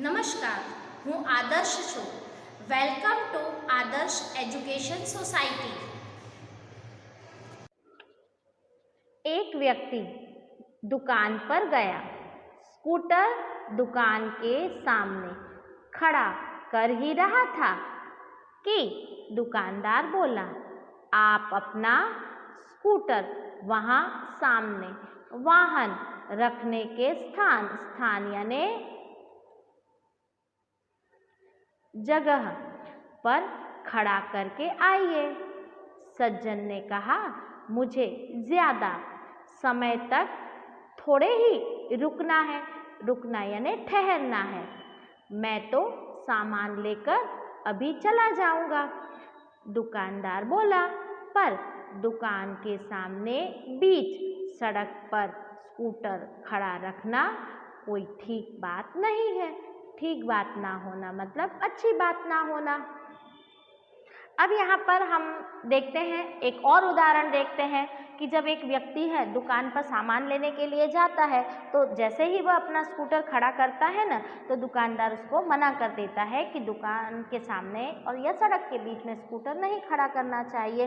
નમસ્કાર, હું આદર્શ છું. વેલકમ ટુ આદર્શ એજ્યુકેશન સોસાયટી. एक व्यक्ति दुकान पर गया। स्कूटर दुकान के सामने खड़ा कर ही रहा था कि दुकानदार बोला, आप अपना स्कूटर वहाँ सामने वाहन रखने के स्थान यानी जगह पर खड़ा करके आइए। सज्जन ने कहा, मुझे ज़्यादा समय तक थोड़े ही रुकना यानी ठहरना है। मैं तो सामान लेकर अभी चला जाऊंगा। दुकानदार बोला, पर दुकान के सामने बीच सड़क पर स्कूटर खड़ा रखना कोई ठीक बात नहीं है। ठीक बात ना होना मतलब अच्छी बात ना होना। अब यहाँ पर हम देखते हैं, एक और उदाहरण देखते हैं कि जब एक व्यक्ति है दुकान पर सामान लेने के लिए जाता है, तो जैसे ही वह अपना स्कूटर खड़ा करता है ना, तो दुकानदार उसको मना कर देता है कि दुकान के सामने और या सड़क के बीच में स्कूटर नहीं खड़ा करना चाहिए।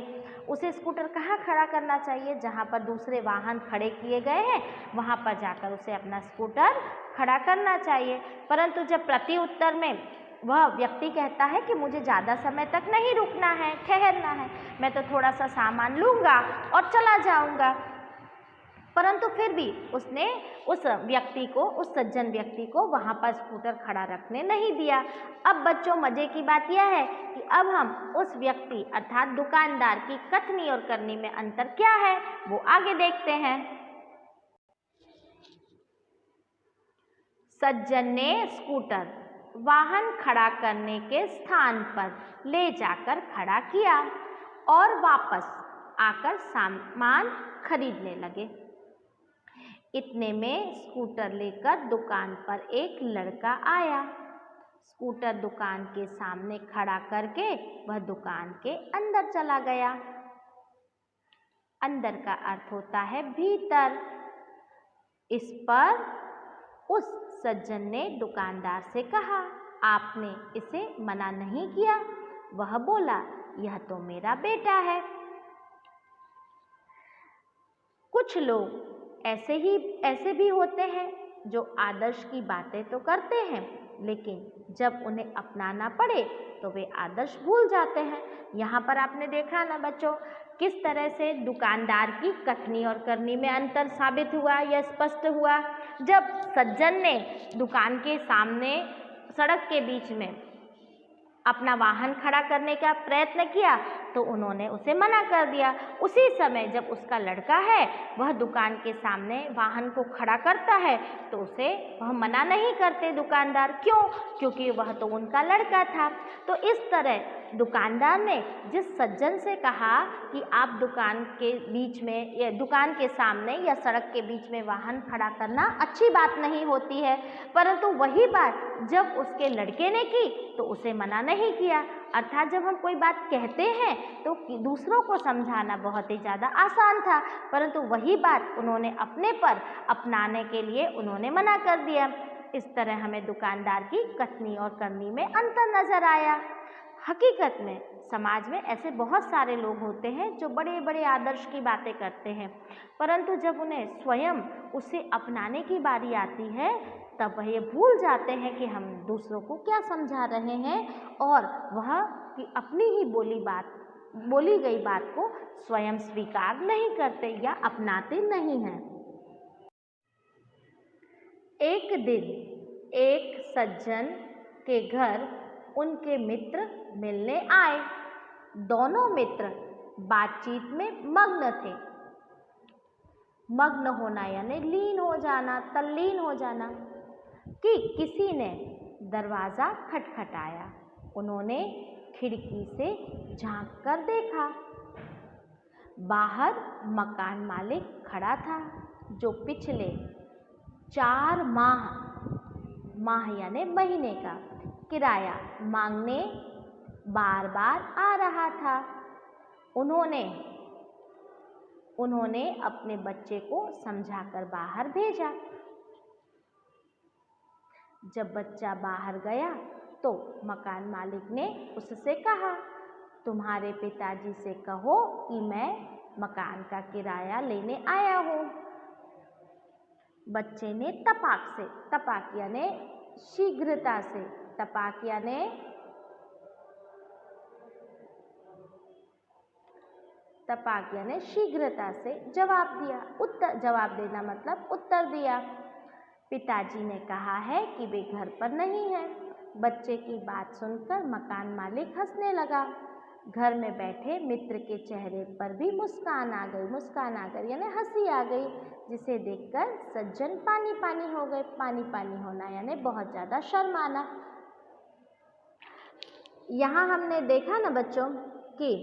उसे स्कूटर कहाँ खड़ा करना चाहिए? जहाँ पर दूसरे वाहन खड़े किए गए हैं, वहाँ पर जाकर उसे अपना स्कूटर खड़ा करना चाहिए। परंतु जब प्रति उत्तर में वह व्यक्ति कहता है कि मुझे ज़्यादा समय तक नहीं रुकना है, ठहरना है, मैं तो थोड़ा सा सामान लूँगा और चला जाऊँगा, परंतु फिर भी उसने उस व्यक्ति को, उस सज्जन व्यक्ति को वहाँ पर स्कूटर खड़ा रखने नहीं दिया। अब बच्चों, मज़े की बात यह है कि अब हम उस व्यक्ति अर्थात दुकानदार की कथनी और करनी में अंतर क्या है वो आगे देखते हैं। सज्जन ने स्कूटर वाहन खड़ा करने के स्थान पर ले जाकर खड़ा किया और वापस आकर सामान खरीदने लगे। इतने में स्कूटर लेकर दुकान पर एक लड़का आया। स्कूटर दुकान के सामने खड़ा करके वह दुकान के अंदर चला गया। अंदर का अर्थ होता है भीतर। इस पर उस सज्जन ने दुकानदार से कहा, आपने इसे मना नहीं किया? वह बोला, यह तो मेरा बेटा है। कुछ लोग ऐसे भी होते हैं जो आदर्श की बातें तो करते हैं, लेकिन जब उन्हें अपनाना पड़े तो वे आदर्श भूल जाते हैं। यहाँ पर आपने देखा ना बच्चों, किस तरह से दुकानदार की कथनी और करनी में अंतर साबित हुआ या स्पष्ट हुआ। जब सज्जन ने दुकान के सामने सड़क के बीच में अपना वाहन खड़ा करने का प्रयत्न किया तो उन्होंने उसे मना कर दिया। उसी समय जब उसका लड़का है वह दुकान के सामने वाहन को खड़ा करता है तो उसे वह मना नहीं करते दुकानदार। क्यों? क्योंकि वह तो उनका लड़का था। तो इस तरह दुकानदार ने जिस सज्जन से कहा कि आप दुकान के बीच में या दुकान के सामने या सड़क के बीच में वाहन खड़ा करना अच्छी बात नहीं होती है, परंतु वही बात जब उसके लड़के ने की तो उसे मना नहीं किया। अर्थात जब हम कोई बात कहते हैं तो दूसरों को समझाना बहुत ही ज़्यादा आसान था, परंतु वही बात उन्होंने अपने पर अपनाने के लिए उन्होंने मना कर दिया। इस तरह हमें दुकानदार की कथनी और करनी में अंतर नजर आया। हकीकत में समाज में ऐसे बहुत सारे लोग होते हैं जो बड़े बड़े आदर्श की बातें करते हैं, परंतु जब उन्हें स्वयं उसे अपनाने की बारी आती है तब वह ये भूल जाते हैं कि हम दूसरों को क्या समझा रहे हैं और वह कि अपनी ही बोली गई बात को स्वयं स्वीकार नहीं करते या अपनाते नहीं हैं। एक दिन एक सज्जन के घर उनके मित्र मिलने आए। दोनों मित्र बातचीत में मग्न थे। मग्न होना यानी लीन हो जाना, तल्लीन हो जाना, कि किसी ने दरवाज़ा खटखटाया। उन्होंने खिड़की से झांक कर देखा। बाहर मकान मालिक खड़ा था जो पिछले 4 माह यानी महीने का किराया मांगने बार बार आ रहा था। उन्होंने अपने बच्चे को समझाकर बाहर भेजा। जब बच्चा बाहर गया तो मकान मालिक ने उससे कहा, तुम्हारे पिताजी से कहो कि मैं मकान का किराया लेने आया हूँ। बच्चे ने तपाक यानी शीघ्रता से, तपाक यानी शीघ्रता से जवाब दिया। जवाब देना मतलब उत्तर दिया। पिताजी ने कहा है कि वे घर पर नहीं हैं। बच्चे की बात सुनकर मकान मालिक हंसने लगा। घर में बैठे मित्र के चेहरे पर भी मुस्कान आ गई यानी हंसी आ गई, जिसे देखकर सज्जन पानी पानी हो गए। पानी पानी होना यानी बहुत ज़्यादा शर्माना। यहाँ हमने देखा ना बच्चों कि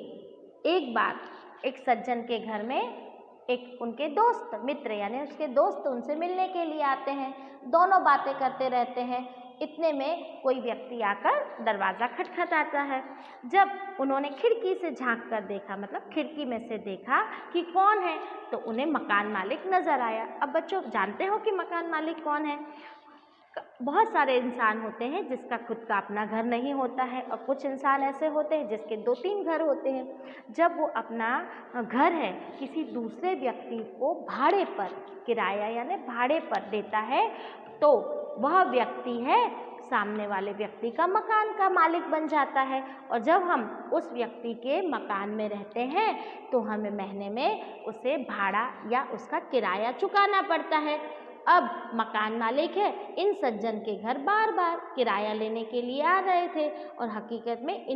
एक बार एक सज्जन के घर में एक उनके दोस्त मित्र यानी उसके दोस्त उनसे मिलने के लिए आते हैं। दोनों बातें करते रहते हैं। इतने में कोई व्यक्ति आकर दरवाज़ा खटखटाता है। जब उन्होंने खिड़की से झांक कर देखा, मतलब खिड़की में से देखा कि कौन है, तो उन्हें मकान मालिक नज़र आया। अब बच्चों जानते हो कि मकान मालिक कौन है? बहुत सारे इंसान होते हैं जिसका खुद का अपना घर नहीं होता है, और कुछ इंसान ऐसे होते हैं जिसके 2-3 घर होते हैं। जब वो अपना घर है किसी दूसरे व्यक्ति को भाड़े पर, किराया यानी भाड़े पर देता है, तो वह व्यक्ति है सामने वाले व्यक्ति का मकान का मालिक बन जाता है। और जब हम उस व्यक्ति के मकान में रहते हैं तो हमें महीने में उसे भाड़ा या उसका किराया चुकाना पड़ता है। अब मकान मालिक है इन सज्जन के घर बार बार किराया लेने के लिए आ रहे थे, और हकीकत में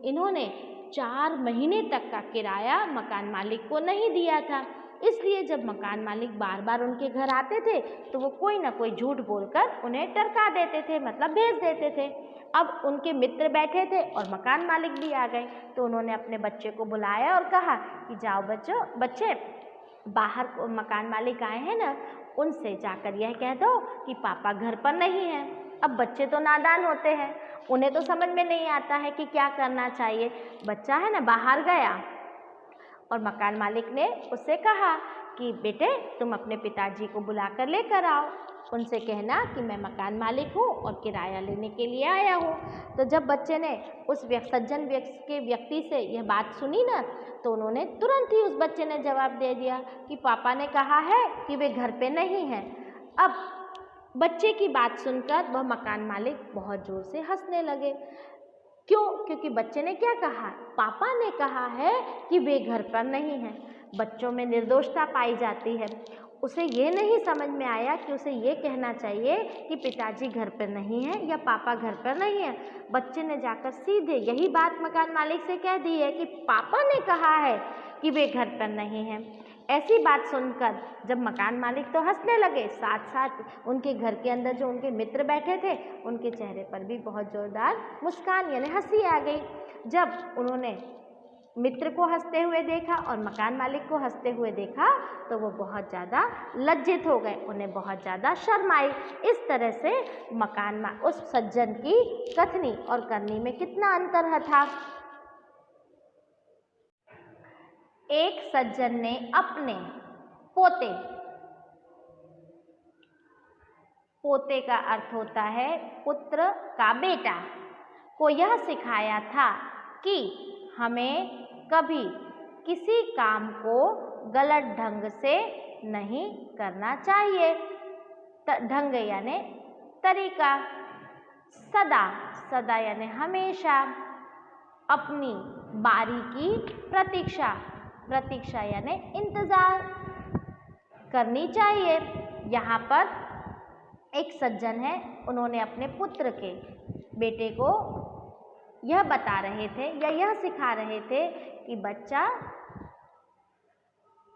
इन्होंने 4 महीने तक का किराया मकान मालिक को नहीं दिया था। इसलिए जब मकान मालिक बार बार उनके घर आते थे तो वो कोई ना कोई झूठ बोलकर उन्हें टरका देते थे, मतलब भेज देते थे। अब उनके मित्र बैठे थे और मकान मालिक भी आ गए, तो उन्होंने अपने बच्चे को बुलाया और कहा कि जाओ बच्चे बाहर मकान मालिक आए हैं ना, उनसे जाकर यह कह दो कि पापा घर पर नहीं हैं। अब बच्चे तो नादान होते हैं, उन्हें तो समझ में नहीं आता है कि क्या करना चाहिए। बच्चा है ना बाहर गया और मकान मालिक ने उससे कहा कि बेटे तुम अपने पिताजी को बुला कर लेकर आओ, उनसे कहना कि मैं मकान मालिक हूँ और किराया लेने के लिए आया हूँ। तो जब बच्चे ने उस सज्जन व्यक्ति से यह बात सुनी ना, तो उन्होंने तुरंत ही उस बच्चे ने जवाब दे दिया कि पापा ने कहा है कि वे घर पे नहीं हैं। अब बच्चे की बात सुनकर वह मकान मालिक बहुत ज़ोर से हंसने लगे। क्यों? क्योंकि बच्चे ने क्या कहा, पापा ने कहा है कि वे घर पर नहीं हैं। बच्चों में निर्दोषता पाई जाती है। उसे ये नहीं समझ में आया कि उसे ये कहना चाहिए कि पिताजी घर पर नहीं हैं या पापा घर पर नहीं हैं। बच्चे ने जाकर सीधे यही बात मकान मालिक से कह दी है कि पापा ने कहा है कि वे घर पर नहीं हैं। ऐसी बात सुनकर जब मकान मालिक तो हंसने लगे, साथ साथ उनके घर के अंदर जो उनके मित्र बैठे थे उनके चेहरे पर भी बहुत ज़ोरदार मुस्कान यानी हंसी आ गई। जब उन्होंने मित्र को हंसते हुए देखा और मकान मालिक को हंसते हुए देखा तो वो बहुत ज़्यादा लज्जित हो गए, उन्हें बहुत ज़्यादा शर्म आई। इस तरह से उस सज्जन की कथनी और करनी में कितना अंतर था। एक सज्जन ने अपने पोते का अर्थ होता है पुत्र का बेटा, को यह सिखाया था कि हमें कभी किसी काम को गलत ढंग से नहीं करना चाहिए। ढंग यानी तरीका, सदा यानी हमेशा, अपनी बारी की प्रतीक्षा यानी इंतज़ार करनी चाहिए। यहाँ पर एक सज्जन है, उन्होंने अपने पुत्र के बेटे को यह बता रहे थे या यह सिखा रहे थे कि बच्चा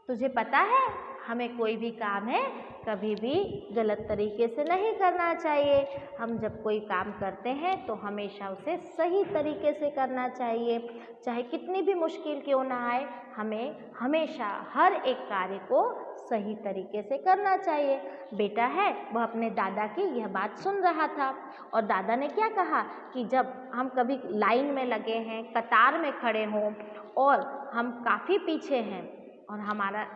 तुझे पता है हमें कोई भी काम है कभी भी गलत तरीके से नहीं करना चाहिए। हम जब कोई काम करते हैं तो हमेशा उसे सही तरीके से करना चाहिए, चाहे कितनी भी मुश्किल क्यों ना आए, हमें हमेशा हर एक कार्य को सही तरीके से करना चाहिए। बेटा है वह अपने दादा की यह बात सुन रहा था, और दादा ने क्या कहा कि जब हम कभी लाइन में लगे हैं, कतार में खड़े हों और हम काफ़ी पीछे हैं और हमारा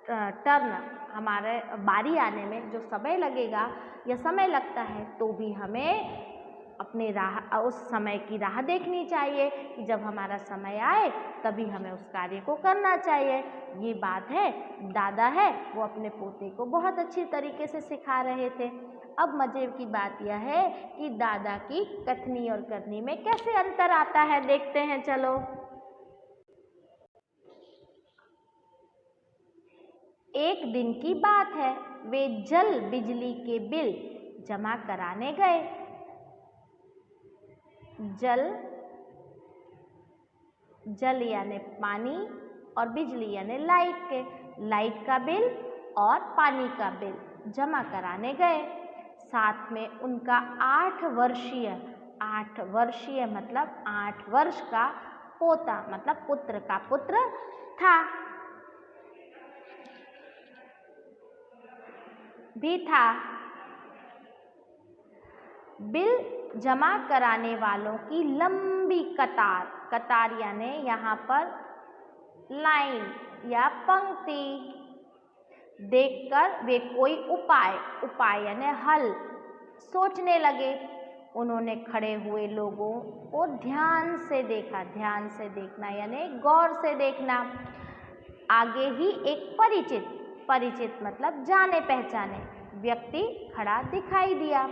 टर्न हमारे बारी आने में जो समय लगेगा या समय लगता है, तो भी हमें अपने उस समय की राह देखनी चाहिए कि जब हमारा समय आए तभी हमें उस कार्य को करना चाहिए। ये बात है, दादा है वो अपने पोते को बहुत अच्छी तरीके से सिखा रहे थे। अब मज़े की बात यह है कि दादा की कथनी और करनी में कैसे अंतर आता है, देखते हैं चलो। एक दिन की बात है, वे जल बिजली के बिल जमा कराने गए। जल यानी पानी और बिजली यानी लाइट का बिल और पानी का बिल जमा कराने गए। साथ में उनका 8 वर्षीय मतलब 8 वर्ष का पोता मतलब पुत्र का पुत्र था। बिल जमा कराने वालों की लंबी कतार यानी यहाँ पर लाइन या पंक्ति देखकर वे कोई उपाय यानी हल सोचने लगे। उन्होंने खड़े हुए लोगों को ध्यान से देखना यानी गौर से देखना। आगे ही एक परिचित मतलब जाने पहचाने व्यक्ति खड़ा दिखाई दिया।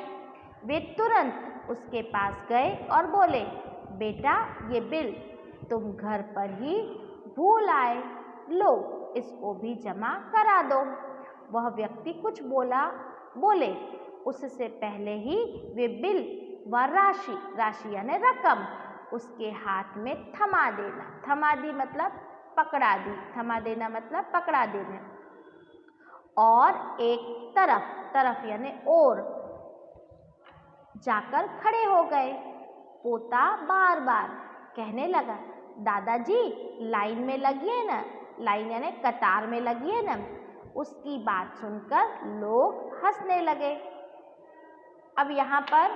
वे तुरंत उसके पास गए और बोले, बेटा ये बिल तुम घर पर ही भूल आए, लो इसको भी जमा करा दो। वह व्यक्ति कुछ बोले उससे पहले ही वे बिल व राशि यानी रकम उसके हाथ में थमा देना मतलब पकड़ा देना और एक तरफ यानी और जाकर खड़े हो गए। पोता बार बार कहने लगा, दादाजी लाइन में लगिए ना, लाइन यानी कतार में लगिए ना। उसकी बात सुनकर लोग हंसने लगे। अब यहाँ पर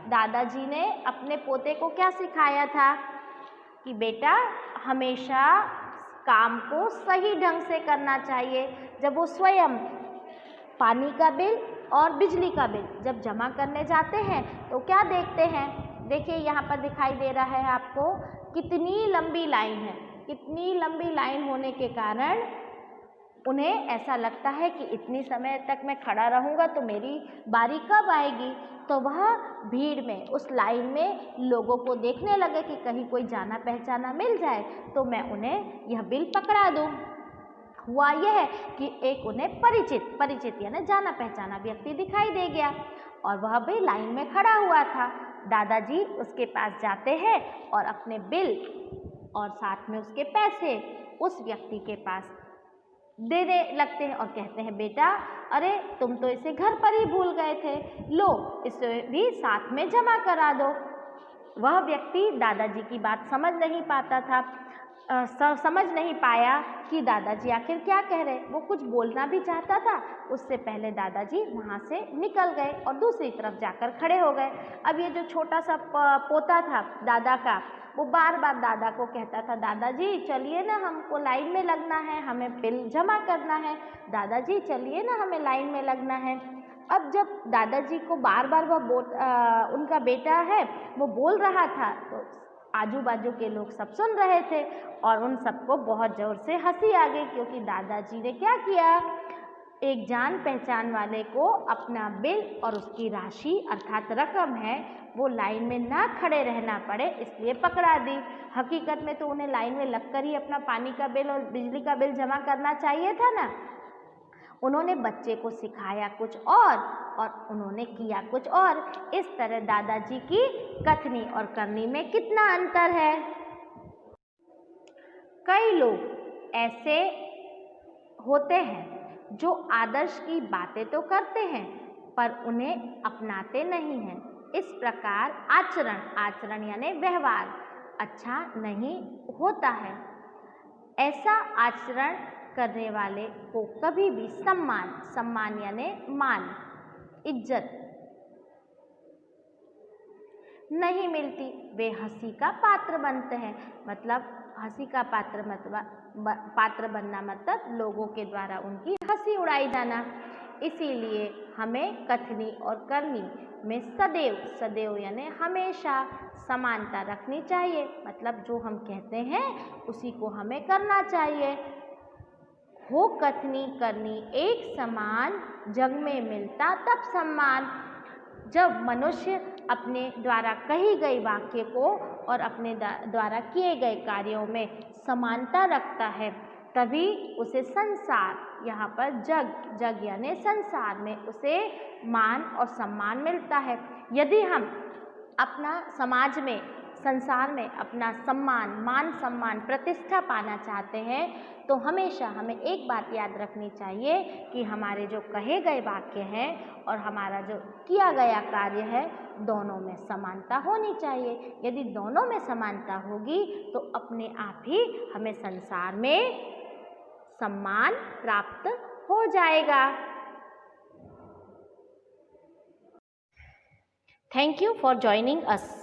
दादाजी ने अपने पोते को क्या सिखाया था कि बेटा हमेशा काम को सही ढंग से करना चाहिए। जब वो स्वयं पानी का बिल और बिजली का बिल जब जमा करने जाते हैं तो क्या देखते हैं, देखिए यहाँ पर दिखाई दे रहा है आपको कितनी लंबी लाइन है। कितनी लंबी लाइन होने के कारण उन्हें ऐसा लगता है कि इतनी समय तक मैं खड़ा रहूँगा तो मेरी बारी कब आएगी। तो वह भीड़ में उस लाइन में लोगों को देखने लगे कि कहीं कोई जाना पहचाना मिल जाए तो मैं उन्हें यह बिल पकड़ा दूँ। हुआ यह कि एक उन्हें परिचित यानी जाना पहचाना व्यक्ति दिखाई दे गया और वह भी लाइन में खड़ा हुआ था। दादाजी उसके पास जाते हैं और अपने बिल और साथ में उसके पैसे उस व्यक्ति के पास देने लगते हैं और कहते हैं, बेटा अरे तुम तो इसे घर पर ही भूल गए थे, लो इसे भी साथ में जमा करा दो। वह व्यक्ति दादाजी की बात समझ नहीं पाया कि दादाजी आखिर क्या कह रहे। वो कुछ बोलना भी चाहता था, उससे पहले दादाजी वहाँ से निकल गए और दूसरी तरफ जाकर खड़े हो गए। अब ये जो छोटा सा पोता था दादा का, वो बार बार दादा को कहता था, दादाजी चलिए ना हमको लाइन में लगना है, हमें बिल जमा करना है, दादाजी चलिए ना हमें लाइन में लगना है। अब जब दादाजी को बार बार उनका बेटा है वो बोल रहा था तो आजू बाजू के लोग सब सुन रहे थे और उन सबको बहुत ज़ोर से हंसी आ गई, क्योंकि दादाजी ने क्या किया, एक जान पहचान वाले को अपना बिल और उसकी राशि अर्थात रकम है वो लाइन में ना खड़े रहना पड़े इसलिए पकड़ा दी। हकीकत में तो उन्हें लाइन में लगकर ही अपना पानी का बिल और बिजली का बिल जमा करना चाहिए था ना। उन्होंने बच्चे को सिखाया कुछ और उन्होंने किया कुछ और। इस तरह दादाजी की कथनी और करनी में कितना अंतर है। कई लोग ऐसे होते हैं जो आदर्श की बातें तो करते हैं पर उन्हें अपनाते नहीं हैं। इस प्रकार आचरण यानी व्यवहार अच्छा नहीं होता है। ऐसा आचरण करने वाले को कभी भी सम्मान यानी मान इज्जत नहीं मिलती। वे हंसी का पात्र बनते हैं। मतलब हंसी का पात्र मतलब पात्र बनना मतलब लोगों के द्वारा उनकी हंसी उड़ाई जाना। इसीलिए हमें कथनी और करनी में सदैव सदैव यानी हमेशा समानता रखनी चाहिए, मतलब जो हम कहते हैं उसी को हमें करना चाहिए। हो कथनी करनी एक समान, जग में मिलता तब सम्मान। जब मनुष्य अपने द्वारा कही गई वाक्य को और अपने द्वारा किए गए कार्यों में समानता रखता है, तभी उसे संसार, यहाँ पर जग यानी संसार में उसे मान और सम्मान मिलता है। यदि हम अपना समाज में, संसार में अपना सम्मान, मान सम्मान, प्रतिष्ठा पाना चाहते हैं तो हमेशा हमें एक बात याद रखनी चाहिए कि हमारे जो कहे गए वाक्य हैं और हमारा जो किया गया कार्य है, दोनों में समानता होनी चाहिए। यदि दोनों में समानता होगी तो अपने आप ही हमें संसार में सम्मान प्राप्त हो जाएगा। Thank you for joining us.